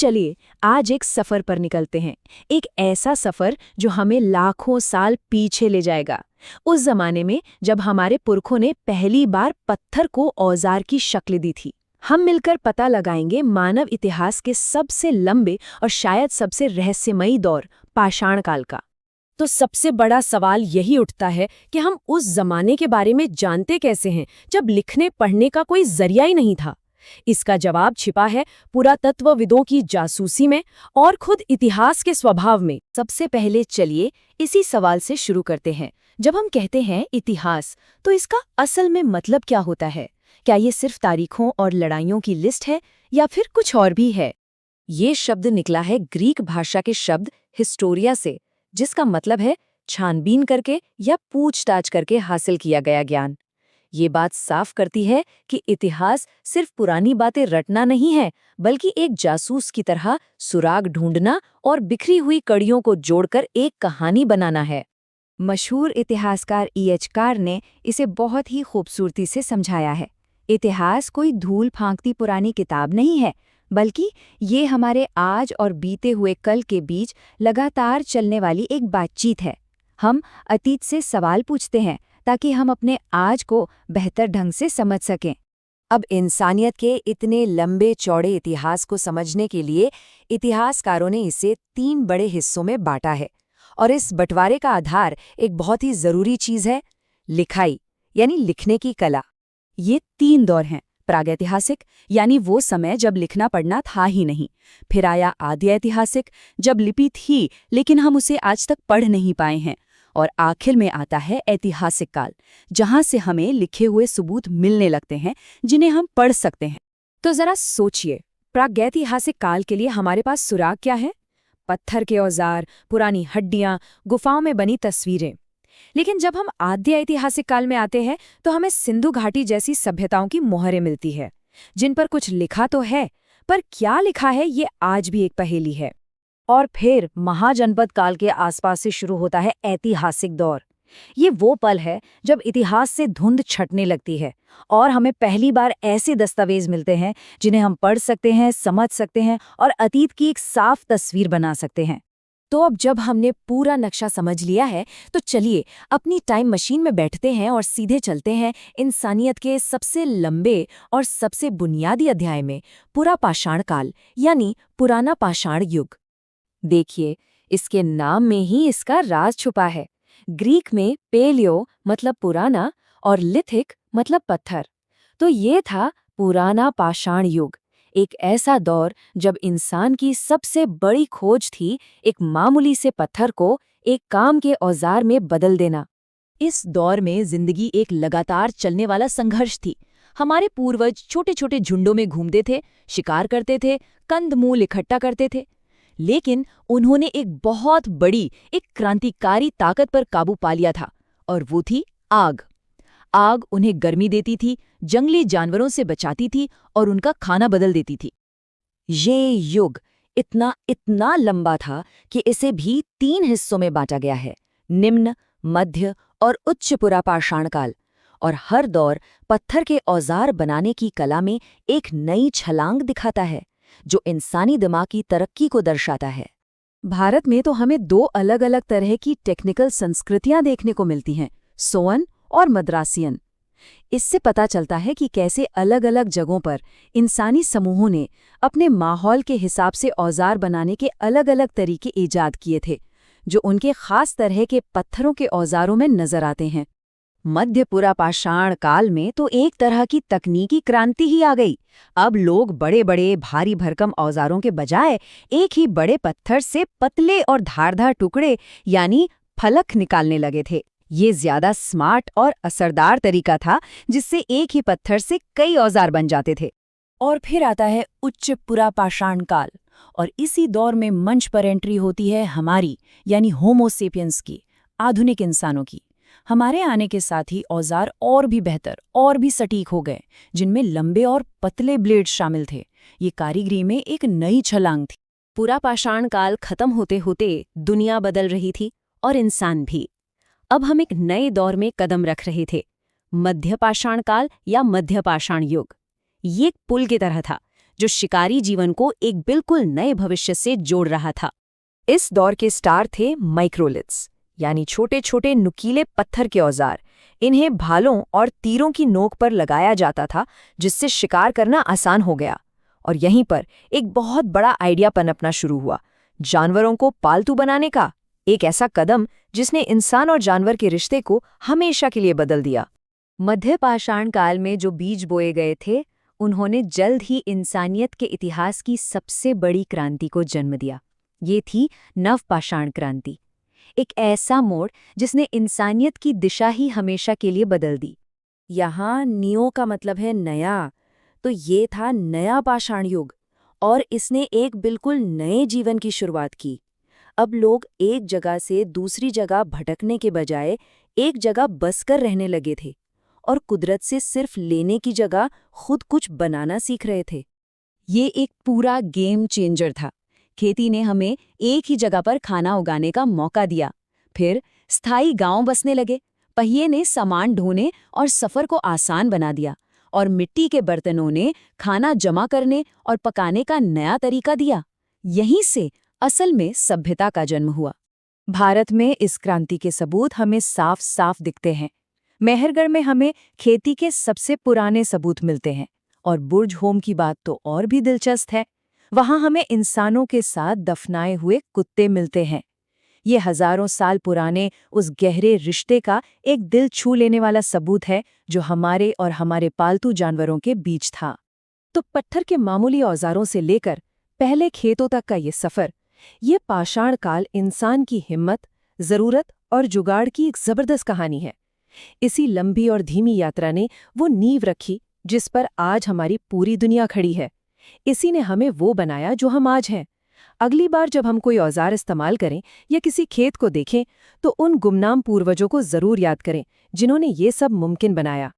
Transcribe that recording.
चलिए आज एक सफर पर निकलते हैं। एक ऐसा सफर जो हमें लाखों साल पीछे ले जाएगा। उस जमाने में जब हमारे पुरखों ने पहली बार पत्थर को औजार की शक्ल दी थी। हम मिलकर पता लगाएंगे मानव इतिहास के सबसे लंबे और शायद सबसे रहस्यमयी दौर, पाषाण काल का। तो सबसे बड़ा सवाल यही उठता है कि हम उस जमाने के बारे में जानते कैसे हैं जब लिखने पढ़ने का कोई जरिया ही नहीं था। इसका जवाब छिपा है पुरातत्वविदों की जासूसी में और खुद इतिहास के स्वभाव में। सबसे पहले चलिए इसी सवाल से शुरू करते हैं। जब हम कहते हैं इतिहास, तो इसका असल में मतलब क्या होता है? क्या ये सिर्फ तारीखों और लड़ाइयों की लिस्ट है या फिर कुछ और भी है? ये शब्द निकला है ग्रीक भाषा के शब्द हिस्टोरिया से, जिसका मतलब है छानबीन करके या पूछताछ करके हासिल किया गया ज्ञान। ये बात साफ करती है कि इतिहास सिर्फ पुरानी बातें रटना नहीं है, बल्कि एक जासूस की तरह सुराग ढूंढना और बिखरी हुई कड़ियों को जोड़कर एक कहानी बनाना है। मशहूर इतिहासकार E.H. कार ने इसे बहुत ही खूबसूरती से समझाया है। इतिहास कोई धूल फांकती पुरानी किताब नहीं है, बल्कि ये हमारे आज और बीते हुए कल के बीच लगातार चलने वाली एक बातचीत है। हम अतीत से सवाल पूछते हैं ताकि हम अपने आज को बेहतर ढंग से समझ सकें। अब इंसानियत के इतने लंबे चौड़े इतिहास को समझने के लिए इतिहासकारों ने इसे 3 बड़े हिस्सों में बांटा है, और इस बंटवारे का आधार एक बहुत ही जरूरी चीज है, लिखाई यानी लिखने की कला। ये 3 दौर हैं। प्रागैतिहासिक यानी वो समय जब लिखना पढ़ना था ही नहीं। फिर आया आदि ऐतिहासिक, जब लिपि थी लेकिन हम उसे आज तक पढ़ नहीं पाए हैं। और आखिर में आता है ऐतिहासिक काल, जहां से हमें लिखे हुए सबूत मिलने लगते हैं जिन्हें हम पढ़ सकते हैं। तो जरा सोचिए, प्रागैतिहासिक काल के लिए हमारे पास सुराग क्या है? पत्थर के औजार, पुरानी हड्डियां, गुफाओं में बनी तस्वीरें। लेकिन जब हम आद्य ऐतिहासिक काल में आते हैं तो हमें सिंधु घाटी जैसी सभ्यताओं की मोहरें मिलती है, जिन पर कुछ लिखा तो है, पर क्या लिखा है ये आज भी एक पहेली है। और फिर महाजनपद काल के आसपास से शुरू होता है ऐतिहासिक दौर। ये वो पल है जब इतिहास से धुंध छटने लगती है और हमें पहली बार ऐसे दस्तावेज मिलते हैं जिन्हें हम पढ़ सकते हैं, समझ सकते हैं और अतीत की एक साफ तस्वीर बना सकते हैं। तो अब जब हमने पूरा नक्शा समझ लिया है, तो चलिए अपनी टाइम मशीन में बैठते हैं और सीधे चलते हैं इंसानियत के सबसे लंबे और सबसे बुनियादी अध्याय में, पूरा पाषाण काल यानी पुराना पाषाण युग। देखिए, इसके नाम में ही इसका राज छुपा है। ग्रीक में पेलियो मतलब पुराना और लिथिक मतलब पत्थर। तो ये था पुराना पाषाण युग, एक ऐसा दौर जब इंसान की सबसे बड़ी खोज थी एक मामूली से पत्थर को एक काम के औजार में बदल देना। इस दौर में जिंदगी एक लगातार चलने वाला संघर्ष थी। हमारे पूर्वज छोटे छोटे झुंडों में घूमते थे, शिकार करते थे, कंदमूल इकट्ठा करते थे। लेकिन उन्होंने एक बहुत बड़ी, एक क्रांतिकारी ताकत पर काबू पा लिया था, और वो थी आग। आग उन्हें गर्मी देती थी, जंगली जानवरों से बचाती थी और उनका खाना बदल देती थी। ये युग इतना लंबा था कि इसे भी 3 हिस्सों में बांटा गया है, निम्न, मध्य और उच्च पुरापाषाण काल। और हर दौर पत्थर के औजार बनाने की कला में एक नई छलांग दिखाता है, जो इंसानी दिमाग की तरक्की को दर्शाता है। भारत में तो हमें 2 अलग-अलग तरह की टेक्निकल संस्कृतियां देखने को मिलती हैं, सोअन और मद्रासियन। इससे पता चलता है कि कैसे अलग-अलग जगहों पर इंसानी समूहों ने अपने माहौल के हिसाब से औजार बनाने के अलग-अलग तरीके ईजाद किए थे, जो उनके खास तरह के पत्थरों के औजारों में नजर आते हैं। मध्य पुरापाषाण काल में तो एक तरह की तकनीकी क्रांति ही आ गई। अब लोग बड़े बड़े भारी भरकम औजारों के बजाय एक ही बड़े पत्थर से पतले और धारदार टुकड़े यानी फलक निकालने लगे थे। ये ज्यादा स्मार्ट और असरदार तरीका था, जिससे एक ही पत्थर से कई औजार बन जाते थे। और फिर आता है उच्च पुरापाषाण काल, और इसी दौर में मंच पर एंट्री होती है हमारी यानी होमो सेपियंस की, आधुनिक इंसानों की। हमारे आने के साथ ही औजार और भी बेहतर और भी सटीक हो गए, जिनमें लंबे और पतले ब्लेड शामिल थे। ये कारीगरी में एक नई छलांग थी। पुरापाषाण काल खत्म होते होते दुनिया बदल रही थी और इंसान भी। अब हम एक नए दौर में कदम रख रहे थे, मध्य पाषाण काल या मध्य पाषाण युग। ये एक पुल की तरह था जो शिकारी जीवन को एक बिल्कुल नए भविष्य से जोड़ रहा था। इस दौर के स्टार थे माइक्रोलिथ्स, यानी छोटे छोटे नुकीले पत्थर के औजार। इन्हें भालों और तीरों की नोक पर लगाया जाता था, जिससे शिकार करना आसान हो गया। और यहीं पर एक बहुत बड़ा आइडिया पनपना शुरू हुआ, जानवरों को पालतू बनाने का। एक ऐसा कदम जिसने इंसान और जानवर के रिश्ते को हमेशा के लिए बदल दिया। मध्य पाषाण काल में जो बीज बोए गए थे, उन्होंने जल्द ही इंसानियत के इतिहास की सबसे बड़ी क्रांति को जन्म दिया। ये थी नवपाषाण क्रांति, एक ऐसा मोड़ जिसने इंसानियत की दिशा ही हमेशा के लिए बदल दी। यहाँ नियो का मतलब है नया, तो ये था नया पाषाण युग, और इसने एक बिल्कुल नए जीवन की शुरुआत की। अब लोग एक जगह से दूसरी जगह भटकने के बजाय एक जगह बसकर रहने लगे थे और कुदरत से सिर्फ लेने की जगह खुद कुछ बनाना सीख रहे थे। ये एक पूरा गेम चेंजर था। खेती ने हमें एक ही जगह पर खाना उगाने का मौका दिया। फिर स्थायी गांव बसने लगे, पहिए ने सामान ढोने और सफर को आसान बना दिया, और मिट्टी के बर्तनों ने खाना जमा करने और पकाने का नया तरीका दिया। यहीं से असल में सभ्यता का जन्म हुआ। भारत में इस क्रांति के सबूत हमें साफ साफ दिखते हैं। मेहरगढ़ में हमें खेती के सबसे पुराने सबूत मिलते हैं, और बुर्ज होम की बात तो और भी दिलचस्प है। वहां हमें इंसानों के साथ दफनाए हुए कुत्ते मिलते हैं। ये हजारों साल पुराने उस गहरे रिश्ते का एक दिल छू लेने वाला सबूत है जो हमारे और हमारे पालतू जानवरों के बीच था। तो पत्थर के मामूली औजारों से लेकर पहले खेतों तक का ये सफर, ये पाषाण काल इंसान की हिम्मत, जरूरत और जुगाड़ की एक जबरदस्त कहानी है। इसी लंबी और धीमी यात्रा ने वो नींव रखी जिस पर आज हमारी पूरी दुनिया खड़ी है। इसी ने हमें वो बनाया जो हम आज हैं। अगली बार जब हम कोई औजार इस्तेमाल करें या किसी खेत को देखें, तो उन गुमनाम पूर्वजों को जरूर याद करें जिन्होंने ये सब मुमकिन बनाया।